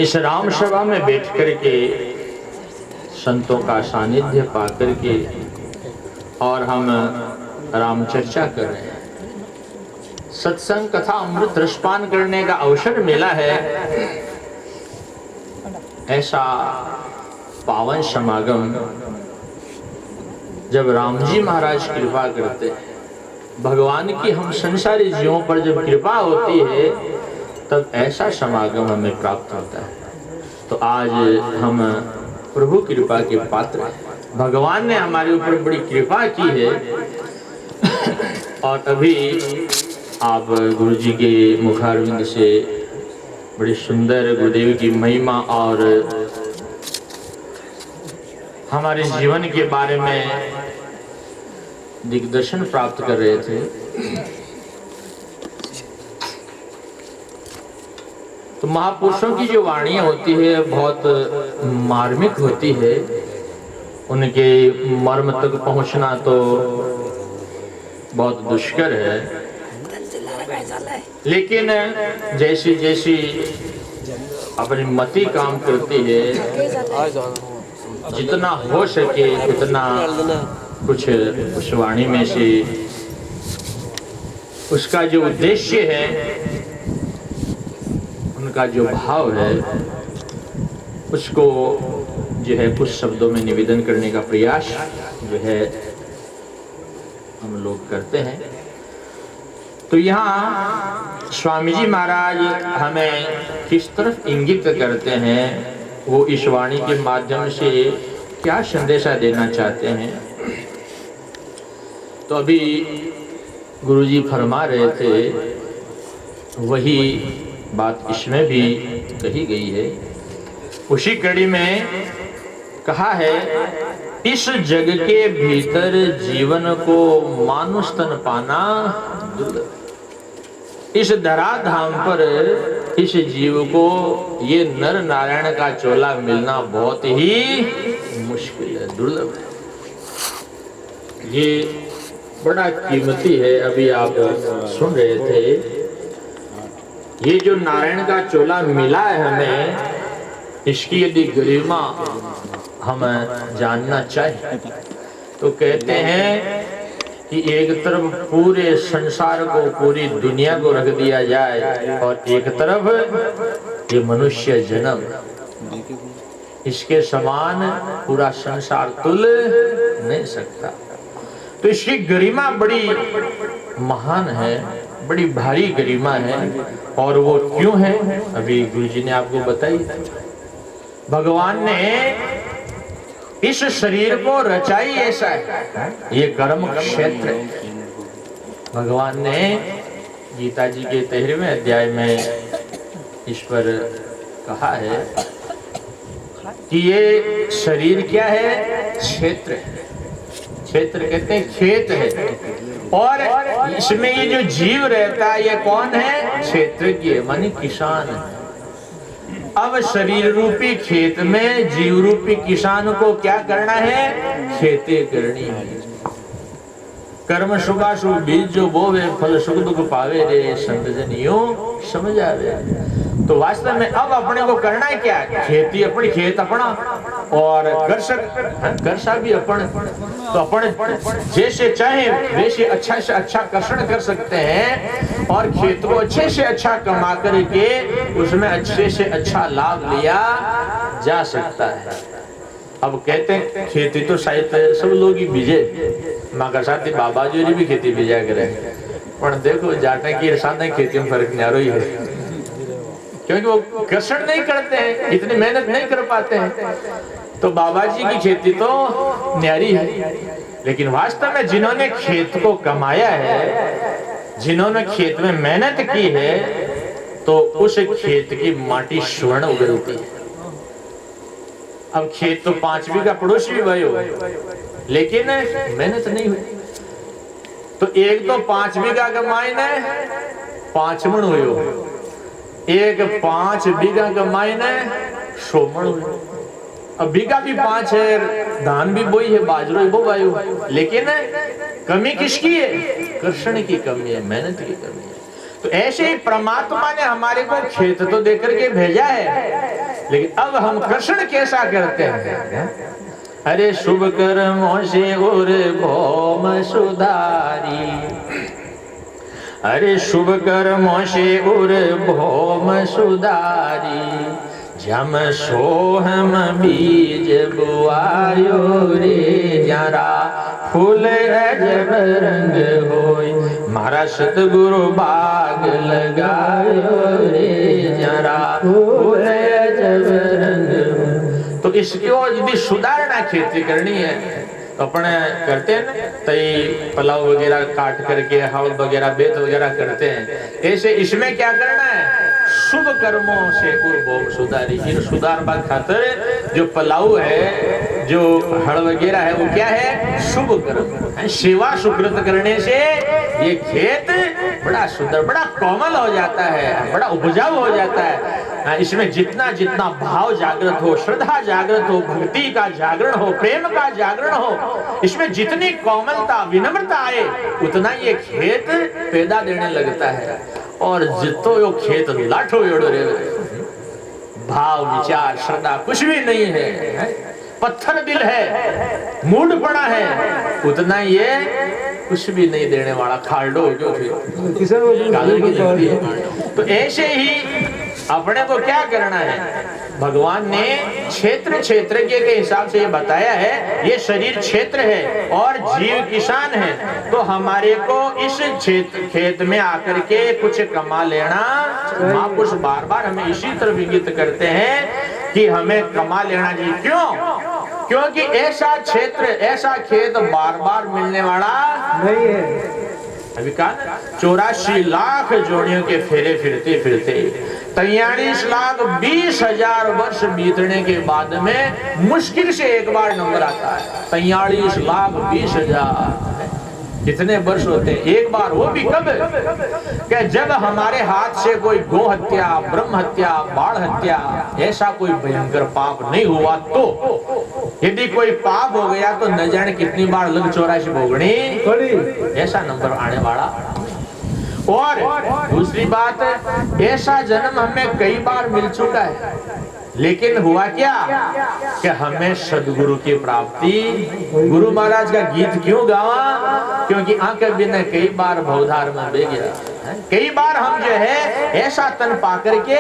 इस राम सभा में बैठ करके संतों का सानिध्य पा करके और हम राम चर्चा कर रहे हैं, सत्संग कथा अमृत रसपान करने का अवसर मिला है। ऐसा पावन समागम जब राम जी महाराज कृपा करते हैं, भगवान की हम संसारी जीवों पर जब कृपा होती है तब ऐसा समागम हमें प्राप्त होता है। तो आज हम प्रभु कृपा के पात्र हैं, भगवान ने हमारे ऊपर बड़ी कृपा की है। और अभी आप गुरु जी के मुखारविंद से बड़ी सुंदर गुरुदेव की महिमा और हमारे जीवन के बारे में दिग्दर्शन प्राप्त कर रहे थे। तो महापुरुषों की जो वाणियां होती है बहुत मार्मिक होती है, उनके मर्म तक पहुंचना तो बहुत दुष्कर है। लेकिन जैसी जैसी अपनी मति काम करती है, जितना हो सके उतना कुछ उस वाणी में से उसका जो उद्देश्य है, उनका जो भाव है, उसको जो है कुछ शब्दों में निवेदन करने का प्रयास जो है हम लोग करते हैं। तो यहाँ स्वामी जी महाराज हमें किस तरफ इंगित करते हैं, वो इस वाणी के माध्यम से क्या संदेशा देना चाहते हैं। तो अभी गुरुजी फरमा रहे थे, वही बात इसमें भी कही गई है। उसी कड़ी में कहा है, इस जग के भीतर जीवन को मानुष तन पाना दुर्लभ। इस धराधाम पर इस जीव को ये नर नारायण का चोला मिलना बहुत ही मुश्किल है, दुर्लभ है। ये बड़ा कीमती है। अभी आप सुन रहे थे, ये जो नारायण का चोला मिला है हमें, इसकी यदि गरिमा हम जानना चाहिए तो कहते हैं कि एक तरफ पूरे संसार को, पूरी दुनिया को रख दिया जाए और एक तरफ ये मनुष्य जन्म, इसके समान पूरा संसार तुल नहीं सकता। तो इसकी गरिमा बड़ी महान है, बड़ी भारी गरिमा है। और वो क्यों है, अभी गुरु जी ने आपको बताई। भगवान ने इस शरीर को रचाई ऐसा है, ये कर्म क्षेत्र है। भगवान ने गीता जी के 13वें अध्याय में इस पर कहा है कि ये शरीर क्या है, क्षेत्र है। क्षेत्र कहते हैं खेत है, और इसमें ये जो जीव रहता है ये कौन है, क्षेत्रज्ञ मानी किसान है। अब शरीर रूपी खेत में जीव रूपी किसान को क्या करना है, खेती करनी है। कर्म सुखासु बीज जो बोवे, फल सुख दुख पावे रे, संत जन यूं समझ आवे। तो वास्तव में अब अपने को करना है क्या, खेती अपनी, खेत अपना और कर्षा भी अपन। तो अपन जैसे चाहे वैसे अच्छा से अच्छा कर्षण कर सकते हैं और खेत को अच्छे से अच्छा कमा करके उसमें अच्छे से अच्छा लाभ लिया जा सकता है। अब कहते हैं खेती तो शायद सब लोग ही बीजे, मगर साथ ही बाबा जी भी खेती बीजा करे, पर देखो जाटे की साथ खेती में फर्क नहीं आ रही है, क्योंकि वो कर्षण नहीं करते हैं, इतनी मेहनत नहीं कर पाते हैं। तो बाबा जी की खेती तो न्यारी है, लेकिन वास्तव में जिन्होंने खेत को कमाया है, जिन्होंने खेत में मेहनत की है, तो उस खेत की माटी स्वर्ण उगलती है। अब खेत तो 5 बीघा पड़ोसी भी भयो, लेकिन मेहनत नहीं हुई। तो एक तो 5 बीघा का मायने 5 मण हुयो, एक 5 बीघा का मायने 100 मण हुयो। अब बीघा भी 5 है, धान भी बोई है, बाजरो भी बोवायो, लेकिन कमी किसकी है, कर्षण की कमी है, मेहनत की कमी है। तो ऐसे ही परमात्मा ने हमारे को खेत तो देकर के भेजा है, लेकिन अब हम कृष्ण कैसा करते हैं? अरे शुभ कर्मों से और भौम सुधारी, अरे शुभ कर्मों से और भौम सुधारी, जम सोहम बीज बुआयो रे, जरा फूल अजब रंग होय, मारा सतगुरु बाग लगायो रे, जरा फूल अजब रंग होय। तो इसको यदि सुधारना खेती करनी है तो अपने करते हैं ना, तई पलाव वगैरह काट करके हल वगैरह बेत वगैरह करते हैं। ऐसे इसमें क्या करना है? शुभ कर्मों से भोग सुधारी। इन सुधारवा खातर जो पलाव है, जो हल वगैरह है, वो क्या है? शुभ कर्म। सेवा सुकृत करने से ये खेत बड़ा सुंदर, बड़ा कोमल हो जाता है, बड़ा उपजाऊ हो जाता है। इसमें जितना जितना भाव जागृत हो, श्रद्धा जागृत हो, भक्ति का जागरण हो, प्रेम का जागरण हो, इसमें जितनी कोमलता विनम्रता आए उतना ये खेत पैदा देने लगता है। और जितो यो खेत लाठो एड़ो रे, भाव विचार श्रद्धा कुछ भी नहीं है, पत्थर दिल है, मूढ़पना है, उतना ये कुछ भी नहीं देने वाला खाल्डो जो तो ऐसे ही अपने को क्या करना है? भगवान ने क्षेत्र क्षेत्रज्ञ के हिसाब से ये बताया है, ये शरीर क्षेत्र है और जीव किसान है। तो हमारे को इस खेत में आकर के कुछ कमा लेना, महापुरुष बार बार हमें इसी तरफ इंगित करते हैं कि हमें कमा लेना चाहिए। क्यों? क्योंकि ऐसा क्षेत्र, ऐसा खेत बार बार मिलने वाला नहीं है। अभी कहा 84 लाख जोड़ियों के फेरे फिरते फिरते 43 लाख 20,000 वर्ष बीतने के बाद में मुश्किल से एक बार नंबर आता है। 43 लाख 20,000 कितने वर्ष होते हैं एक बार? वो भी कब? कि जब हमारे हाथ से कोई गो हत्या, ब्रह्म हत्या, बाढ़ हत्या, ऐसा कोई भयंकर पाप नहीं हुआ। तो यदि कोई पाप हो गया तो न जाने कितनी बार लग 84 भोगनी, ऐसा नंबर आने वाला। और दूसरी बात, ऐसा जन्म हमें कई बार मिल चुका है, लेकिन हुआ क्या कि हमें सदगुरु की प्राप्ति। गुरु महाराज का गीत क्यों गावा? क्योंकि आंखें बिना कई बार भवधार में बह गया, कई बार हम जो है ऐसा तन पा करके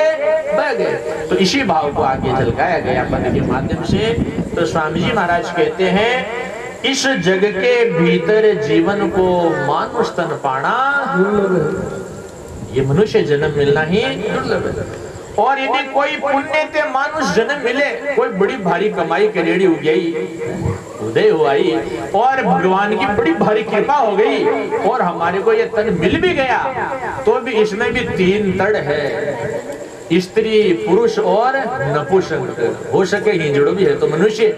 बह गए। तो इसी भाव को आगे झलकाया गया पद के माध्यम से। तो स्वामी जी महाराज कहते हैं, इस जग के भीतर जीवन को मानुष तन पाना, ये मनुष्य जन्म मिलना ही दुर्लभ है। और यदि कोई पुण्य ते मानुष जन्म मिले, कोई बड़ी भारी कमाई करेड़ी हो गई, उदय हुआ ही, और भगवान की बड़ी भारी कृपा हो गई और हमारे को ये तन मिल भी गया, तो भी इसमें भी 3 तड़ है, स्त्री, पुरुष और नपुंसक। हो सके हिंजड़ो भी है तो मनुष्य,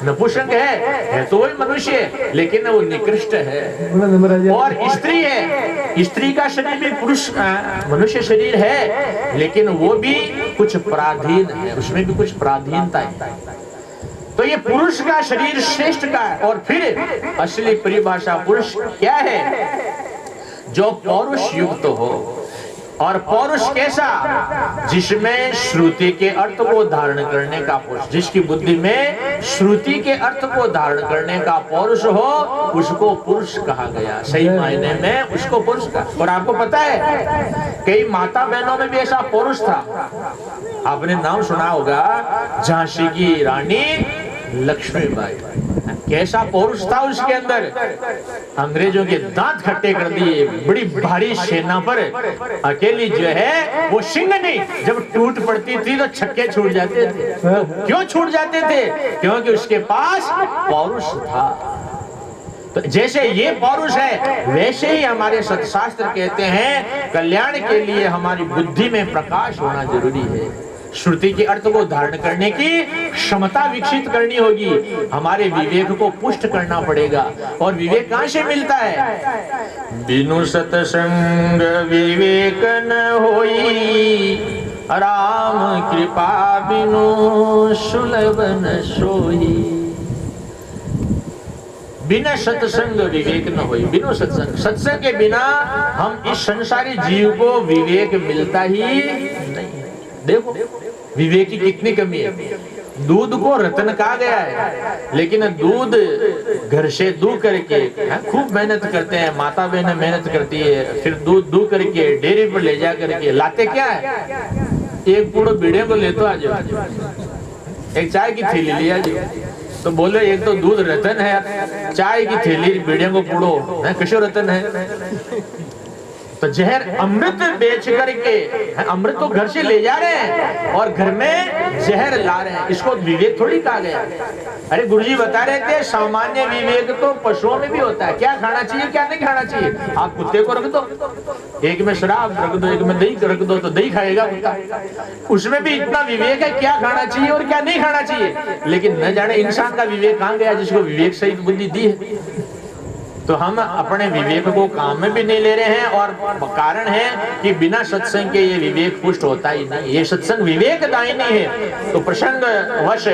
नपुंसक है तो वही मनुष्य, लेकिन वो निकृष्ट है। और स्त्री है, स्त्री का शरीर भी पुरुष मनुष्य शरीर है, लेकिन वो भी कुछ पराधीन है, उसमें भी कुछ पराधीनता है। तो ये पुरुष का शरीर श्रेष्ठ का है। और फिर असली परिभाषा पुरुष क्या है? जो पौरुष युक्त हो। और पौरुष कैसा? जिसमें श्रुति के अर्थ को धारण करने का पौरुष, जिसकी बुद्धि में श्रुति के अर्थ को धारण करने का पौरुष हो, उसको पुरुष कहा गया। सही मायने में उसको पुरुष कहा। और आपको पता है कई माता बहनों में भी ऐसा पौरुष था। आपने नाम सुना होगा झांसी की रानी लक्ष्मीबाई, कैसा पौरुष था उसके अंदर। अंग्रेजों के दांत खट्टे कर दिए, बड़ी भारी सेना पर अकेली जो है वो सिंह नहीं, जब टूट पड़ती थी तो छक्के छूट जाते थे। तो क्यों छूट जाते थे? क्योंकि उसके पास पौरुष था। तो जैसे ये पौरुष है, वैसे ही हमारे सत्शास्त्र कहते हैं कल्याण के लिए हमारी बुद्धि में प्रकाश होना जरूरी है। श्रुति के अर्थ को धारण करने की क्षमता विकसित करनी होगी, हमारे विवेक को पुष्ट करना पड़ेगा। और विवेक कहां से मिलता है? बिनु सत्संग विवेक न होई, राम कृपा बिनु सुलभ न सोई। बिना सत्संग विवेक न हो। बिना सत्संग, सत्संग के बिना हम इस संसारी जीव को विवेक मिलता ही नहीं। देखो विवेक की कितनी कमी है। दूध को रतन कहा गया है, लेकिन दूध घर से दूध करके खूब मेहनत करते हैं, माता बहनें मेहनत करती है, फिर दूध दूध करके डेयरी पर ले जा करके लाते क्या है, एक पूरा बीड़े को ले तो आ जाओ, एक चाय की थैली लिया जाओ। तो बोले एक तो दूध रतन है, चाय की थैली बीड़े को पूड़ो है, किशोर रतन है। तो जहर अमृत बेच करके, अमृत तो घर से ले जा रहे हैं और घर में जहर ला रहे हैं, इसको विवेक थोड़ी कहा गया। अरे गुरुजी बता रहे थे सामान्य विवेक तो पशुओं में भी होता है, क्या खाना चाहिए क्या नहीं खाना चाहिए। आप कुत्ते को रख दो, एक में शराब रख दो, एक में दही रख दो, तो दही खाएगा कुत्ता। उसमें भी इतना विवेक है क्या खाना चाहिए और क्या नहीं खाना चाहिए। लेकिन न जाने इंसान का विवेक कहां गया जिसको विवेक सहित बुद्धि दी है। तो हम अपने विवेक को काम में भी नहीं ले रहे हैं, और कारण है कि बिना सत्संग के ये विवेक पुष्ट होता ही नहीं। ये सत्संग विवेक दायिनी है। तो प्रसंग वश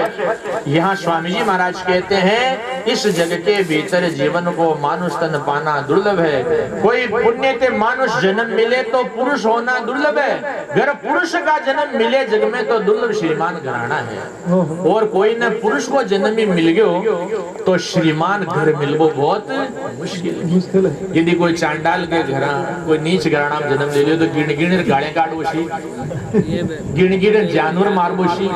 यहाँ स्वामी जी महाराज कहते हैं इस जग के भीतर जीवन को मानुष तन पाना दुर्लभ है। कोई पुण्य के मानुष जन्म मिले तो पुरुष होना दुर्लभ है। अगर पुरुष का जन्म मिले जग में तो दुर्लभ श्रीमान घराना है। और कोई न पुरुष को जन्म ही मिल गयो तो श्रीमान घर मिलबो बहुत मुश्किल है। यदि कोई चांडाल के घर, कोई नीच घराना में जन्म ले लियो तो गिण गिण गाड़े काटबोशी, गिण गिण जानवर मारबोशी,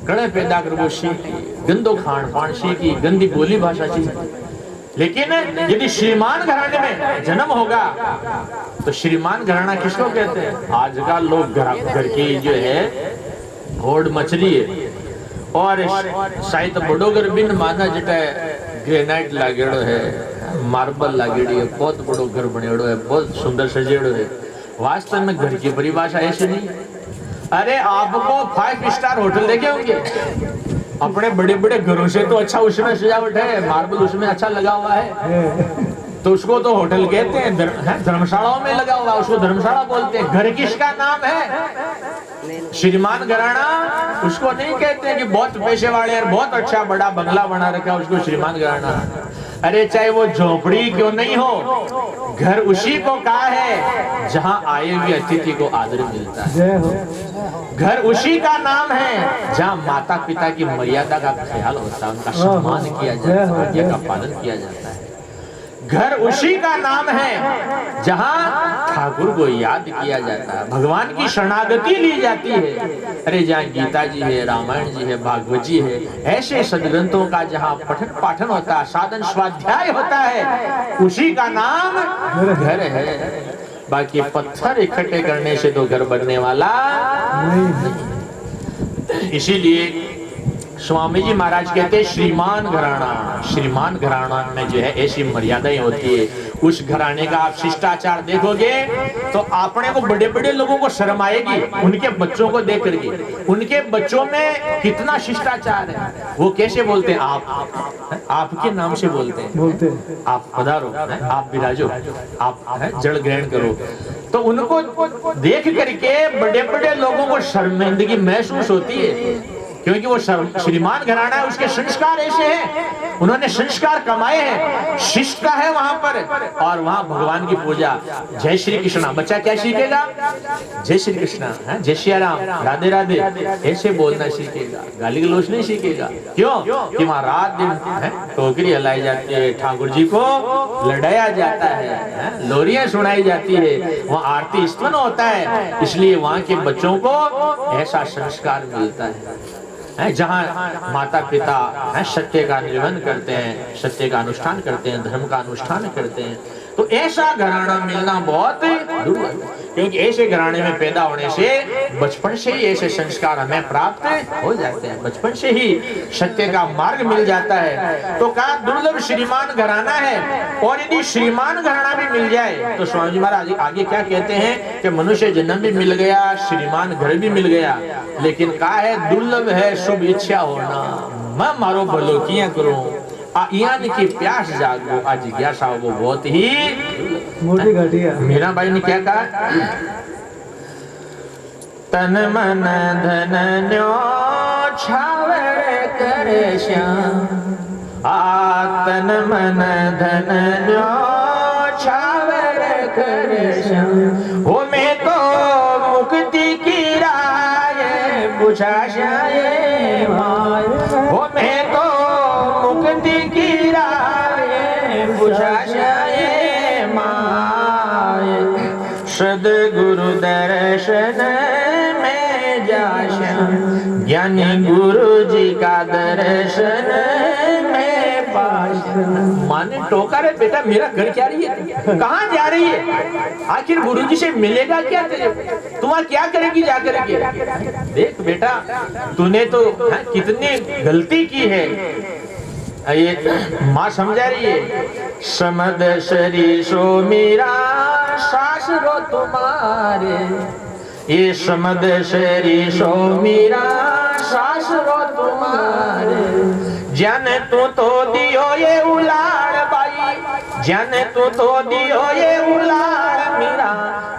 कड़े पैदा करबोशी, गंदो खान पान सी की, गंदी बोली भाषा सी। लेकिन यदि श्रीमान घराने में जन्म होगा तो श्रीमान घराना किसको कहते हैं। आजकल लोग घर की जो है होड़ मछली है, और शायद बड़ो घर बिन माना जटा ग्रेनाइट लागेड़ो है, मार्बल लागेड़ी है, बहुत बड़ो घर बनेड़ो है, बहुत सुंदर सजेड़ो है। वास्तव में घर की परिभाषा ऐसे नहीं। अरे आपको 5 स्टार होटल देखे होंगे, अपने बड़े बड़े घरों से तो अच्छा उसमें सजावट है, मार्बल उसमें अच्छा लगा हुआ है, तो उसको तो होटल कहते हैं। धर्मशालाओं में लगा हुआ उसको धर्मशाला बोलते हैं। घर किसका नाम है? श्रीमान घराना उसको नहीं कहते हैं कि बहुत पैसे वाले और बहुत अच्छा बड़ा बंगला बना रखा उसको श्रीमान घराना। अरे चाहे वो झोपड़ी क्यों नहीं हो, घर उसी को कहा है जहां आए हुए अतिथि को आदर मिलता है। घर उसी का नाम है जहां माता पिता की मर्यादा का ख्याल होता है, उनका सम्मान किया जाता है, आज्ञा का पालन किया जाता है। घर उसी का नाम है जहां ठाकुर को याद किया जाता है, भगवान की शरणागति ली जाती है। अरे जहाँ गीता जी है, रामायण जी है, भागवत जी है, ऐसे सदग्रंथों का जहाँ पठन पाठन होता है, साधन स्वाध्याय होता है, उसी का नाम घर है। बाकी पत्थर इकट्ठे करने से तो घर बनने वाला नहीं। इसीलिए स्वामी जी महाराज कहते हैं श्रीमान घराना, श्रीमान घराना में जो है ऐसी मर्यादाएं होती है। उस घराने का आप शिष्टाचार देखोगे तो अपने को बड़े बड़े लोगों को शर्म आएगी, उनके बच्चों को देख करके। उनके बच्चों में कितना शिष्टाचार है। वो कैसे बोलते हैं? आपके नाम से बोलते हैं, आप पधारो, आप विराजो, आप जल ग्रहण करो। तो उनको देख करके बड़े बड़े लोगों को शर्मिंदगी महसूस होती है, क्योंकि वो श्रीमान घराना है, उसके संस्कार ऐसे हैं, उन्होंने संस्कार कमाए हैं, शिष्टता है वहां पर, और वहां भगवान की पूजा। जय श्री कृष्णा, बच्चा क्या सीखेगा? जय श्री कृष्णा, जय श्री राम, राधे राधे, ऐसे बोलना सीखेगा, गाली गलौज नहीं सीखेगा। क्यों? कि वहां रात दिन टोकरी हिलाई जाती है, ठाकुर जी को लड़ाया जाता है, लोरियां सुनाई जाती है, वहाँ आरती स्तवन होता है। इसलिए वहां के बच्चों को ऐसा संस्कार मिलता है जहाँ माता पिता सत्य का निर्वहन करते हैं, सत्य का अनुष्ठान करते हैं, धर्म का अनुष्ठान करते हैं। तो ऐसा घराना मिलना बहुत दुर्लभ, क्योंकि ऐसे घराने में पैदा होने से बचपन से ही ऐसे संस्कार हमें प्राप्त हो जाते हैं, बचपन से ही सत्य का मार्ग मिल जाता है। तो कहा दुर्लभ श्रीमान घराना है। और यदि श्रीमान घराना भी मिल जाए तो स्वामी जी महाराज आगे क्या कहते हैं कि मनुष्य जन्म भी मिल गया, श्रीमान घर भी मिल गया, लेकिन कहा है दुर्लभ है शुभ इच्छा होना। मैं मारो भलो किया करूं, यानी की प्यास जागो, आज जिज्ञासा वो बहुत ही मोटी घटिया। मीरा बाई ने क्या कहा? तन मन धन न्यो छावे करे श्याम, आतन मन धन न्योछावर कर श्याम। हो मैं तो मुक्ति की राय बुझा जाए माय। हो मैं तो मुक्ति की राय बुझा जाए माय। सद्गुरु दर्शन में जाशा ज्ञानी गुरु जी का दर्शन में पाशा। माँ ने टोका रे बेटा मेरा घर क्या रही है, कहाँ जा रही है, आखिर गुरु जी से मिलेगा क्या तेरे, तुम क्या करेगी जा करके। देख बेटा तूने तो कितनी गलती की है। ये माँ समझा रही है। समद सरीसो मीरा सास रो तुम्हारे। ये समद सरीसो मीरा सास रो तुम्हारे। जाने तू तो दियो ये उलाड़ बाई, जाने तू तो दियो ये उलाड़ मीरा।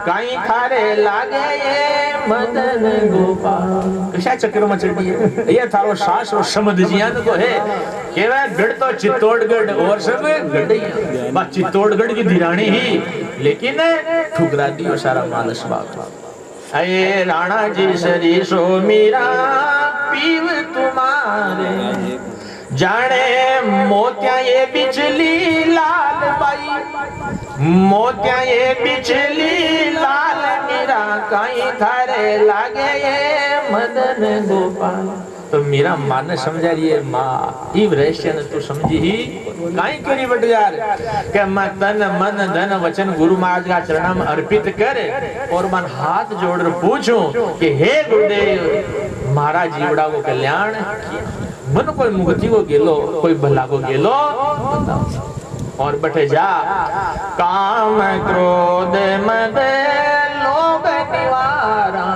कहीं थारे लागे ये मदन गोपाल। कशा चक्र में चढ़ी है ये थारो सास और समद जियान को है। केवल गढ़ तो चित्तौड़गढ़ और सब गढ़ बस चित्तौड़गढ़ की धीरानी ही, लेकिन ठुकरा दियो सारा मानस बाप। अये राणा जी सरीसो मीरा पीव तुम्हारे। जाने मोतिया ये बिजली लाल बाई, मोतिया ये बिजली लाल मीरा। कहीं थारे लागे ये मदन गोपाल। तो मेरा माँ ने समझा रही है माँ इव रहस्य ने तू समझी ही काई करी बट यार के मैं तन मन धन वचन गुरु महाराज का चरणों में अर्पित कर और मन हाथ जोड़ पूछूं कि हे गुरुदेव महाराज जीवड़ा को कल्याण मन कोई मुक्ति को गेलो कोई भला को गेलो और बैठे जा। काम क्रोध मद लोभ निवारा,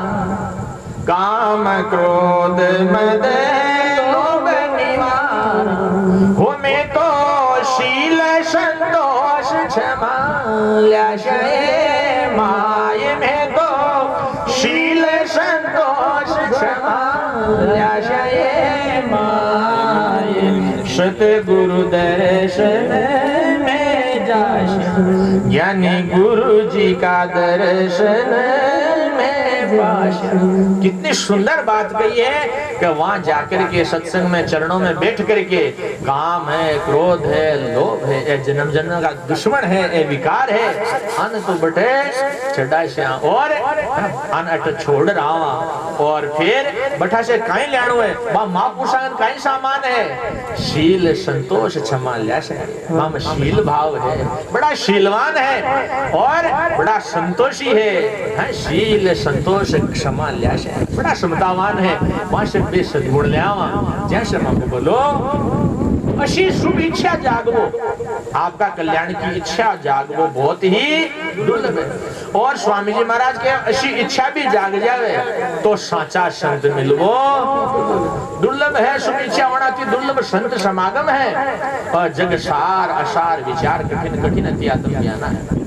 काम क्रोध मद लोभ निवारा। हो मैं तो शील संतोष क्षमा ल्याशय माय। मैं तो शील संतोष क्षमा ल्याशय माय। सतगुरु दर्शन में जाशा ज्ञानी गुरु जी का दर्शन कितनी सुंदर बात कही है कि वहां जाकर के सत्संग में चरणों में बैठ करके काम है, क्रोध है, लोभ है, ये जन्म जन्म का दुश्मन है, ये विकार है, अन तो बटे चढ़ा से और अन अट छोड़ रहा और फिर बठा से कहीं लाणो है माँ पूछा कहीं सामान है। शील संतोष क्षमा ल्या से माम शील भाव है, बड़ा शीलवान है और बड़ा संतोषी है। शील संतोष क्षमा ल्या से बड़ा समतावान है। वहां से बे सद्गुण ले आवा जैसे मां को बोलो अशी शुभ इच्छा जागवो, आपका कल्याण की इच्छा जागवो बहुत ही दुर्लभ है। और स्वामी जी महाराज के अशी इच्छा भी जाग जावे तो साचा संत मिलवो दुर्लभ है। शुभ इच्छा होना थी दुर्लभ संत समागम है और जग सार असार विचार कठिन कठिन अति आत्म ज्ञान है।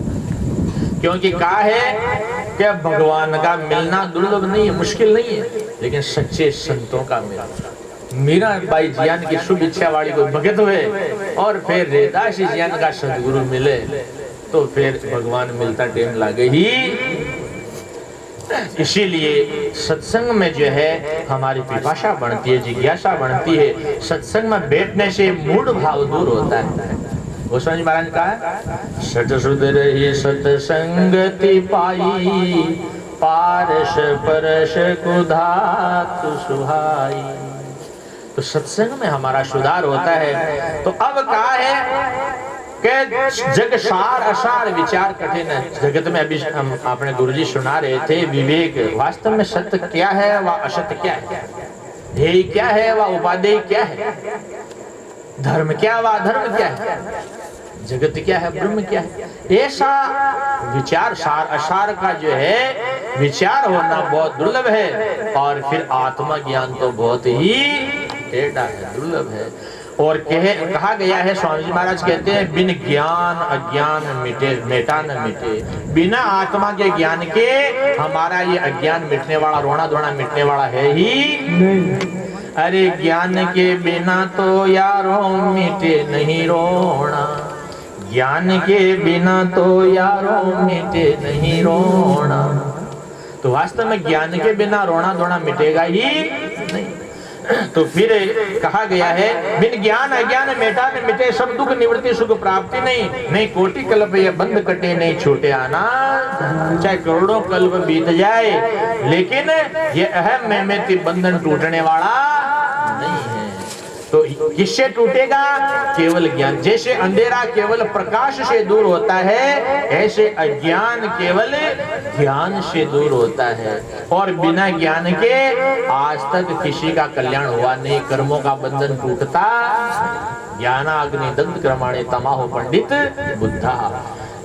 क्योंकि कहा है कि भगवान का मिलना दुर्लभ नहीं है, मुश्किल नहीं है, लेकिन सच्चे संतों का मिलना। मीरा बाई जियान की शुभ इच्छा वाली को भगत हुए और फिर रेदासी जियान का सदगुरु मिले तो फिर भगवान मिलता टाइम लगे ही। इसीलिए सत्संग में जो है हमारी पिपाशा बढ़ती है, जिज्ञासा बढ़ती है। सत्संग में बैठने से मूड भाव दूर होता है। गोस्वामी महाराज ने कहा सत सुधर ही सत्संगति पाई, पारस परस कुधात सुहाई। तो सत्संग में हमारा सुधार होता है। तो अब कहा है कि जग सार असार विचार कठिन है। जगत में अभी हम अपने गुरुजी सुना रहे थे विवेक, वास्तव में सत्य क्या है व असत्य क्या है, ध्येय क्या है व उपादेय क्या है, धर्म क्या व अधर्म क्या है, जगत क्या है ब्रह्म क्या है। ऐसा विचार सार असार का जो है विचार होना बहुत दुर्लभ है। और फिर आत्मा ज्ञान तो बहुत ही टेढ़ा है, दुर्लभ है। और कहा गया है, स्वामी जी महाराज कहते हैं बिन ज्ञान अज्ञान मिटे मेटा न मिटे। बिना आत्मा के ज्ञान के हमारा ये अज्ञान मिटने वाला, रोना धोना मिटने वाला है ही नहीं। अरे ज्ञान के बिना तो यारों मिटे नहीं रोना, ज्ञान के बिना तो यारों मिटे नहीं रोना। तो वास्तव में ज्ञान के बिना रोना धोना मिटेगा ही नहीं। तो फिर कहा गया है बिन ज्ञान अज्ञान मेटा न मिटे, सब दुख निवृत्ति सुख प्राप्ति नहीं। नहीं कोटि कल्प ये बंद कटे नहीं छूटे आना, चाहे करोड़ों कल्प बीत जाए लेकिन ये अहम मेहमती बंधन टूटने वाला नहीं है। तो किससे टूटेगा? केवल ज्ञान। जैसे अंधेरा केवल प्रकाश से दूर होता है, ऐसे अज्ञान केवल ज्ञान से दूर होता है। और बिना ज्ञान के आज तक किसी का कल्याण हुआ नहीं, कर्मों का बंधन टूटता। ज्ञानाग्नि दग्ध क्रमाणे तमाहो पंडित बुद्धा।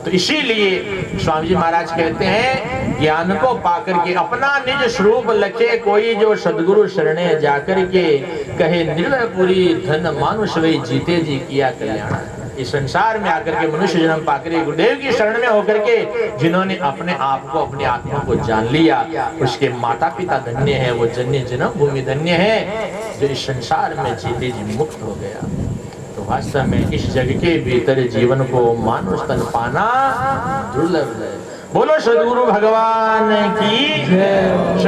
तो इसीलिए स्वामी जी महाराज कहते हैं ज्ञान को पाकर के अपना निज स्वरूप लखे कोई, जो सदगुरु शरणे जाकर के कहे निर्भयपुरी धन मानुष वे जीते जी किया कल्याण। इस संसार में आकर के मनुष्य जन्म पाकर गुरुदेव की शरण में होकर के जिन्होंने अपने आप को अपने आत्मा को जान लिया, उसके माता पिता धन्य है, वो जन्य जन्म भूमि धन्य है जो इस संसार में जीते जी मुक्त हो गया। तो वास्तव में इस जग के भीतर जीवन को मानुष तन पाना दुर्लभ है। बोलो सद्गुरु भगवान की जय।